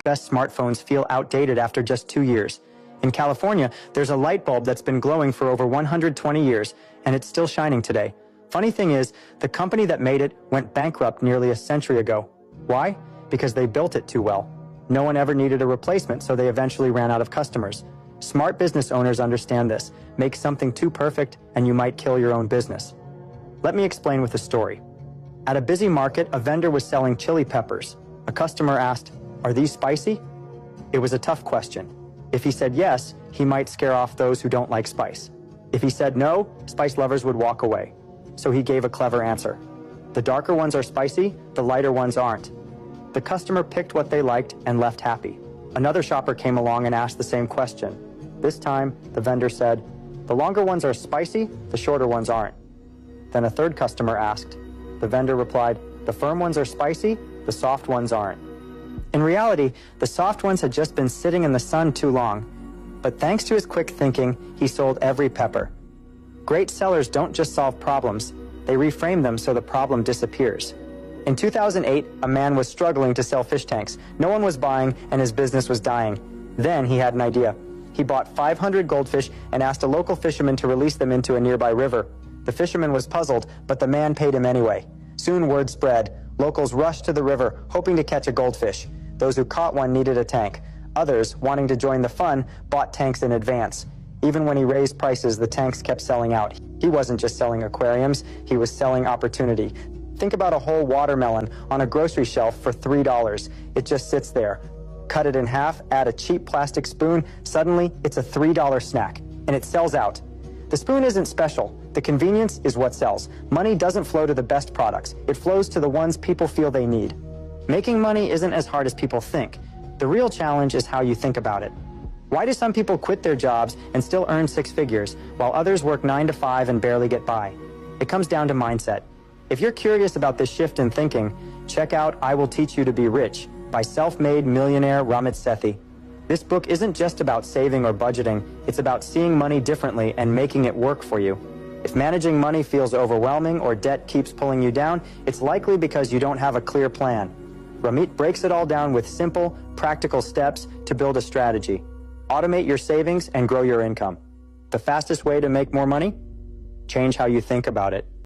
best smartphones feel outdated after just 2 years. In California, there's a light bulb that's been glowing for over 120 years, and it's still shining today. Funny thing is, the company that made it went bankrupt nearly a century ago. Why? Because they built it too well. No one ever needed a replacement, so they eventually ran out of customers. Smart business owners understand this. Make something too perfect, and you might kill your own business. Let me explain with a story. At a busy market, a vendor was selling chili peppers. A customer asked, "Are these spicy?" It was a tough question. If he said yes, he might scare off those who don't like spice. If he said no, spice lovers would walk away. So he gave a clever answer. The darker ones are spicy, the lighter ones aren't. The customer picked what they liked and left happy. Another shopper came along and asked the same question. This time, the vendor said, "The longer ones are spicy, the shorter ones aren't." Then a third customer asked. The vendor replied, "The firm ones are spicy, the soft ones aren't." In reality, the soft ones had just been sitting in the sun too long. But thanks to his quick thinking, he sold every pepper. Great sellers don't just solve problems, they reframe them so the problem disappears. In 2008, a man was struggling to sell fish tanks. No one was buying, and his business was dying. Then he had an idea. He bought 500 goldfish and asked a local fisherman to release them into a nearby river. The fisherman was puzzled, but the man paid him anyway. Soon word spread. Locals rushed to the river, hoping to catch a goldfish. Those who caught one needed a tank. Others, wanting to join the fun, bought tanks in advance. Even when he raised prices, the tanks kept selling out. He wasn't just selling aquariums, he was selling opportunity. Think about a whole watermelon on a grocery shelf for $3. It just sits there. Cut it in half, add a cheap plastic spoon, suddenly it's a $3 snack, and it sells out. The spoon isn't special. The convenience is what sells. Money doesn't flow to the best products. It flows to the ones people feel they need. Making money isn't as hard as people think. The real challenge is how you think about it. Why do some people quit their jobs and still earn 6 figures, while others work 9 to 5 and barely get by? It comes down to mindset. If you're curious about this shift in thinking, check out I Will Teach You to Be Rich by self-made millionaire Ramit Sethi. This book isn't just about saving or budgeting, it's about seeing money differently and making it work for you. If managing money feels overwhelming or debt keeps pulling you down, it's likely because you don't have a clear plan. Ramit breaks it all down with simple, practical steps to build a strategy. Automate your savings and grow your income. The fastest way to make more money? Change how you think about it.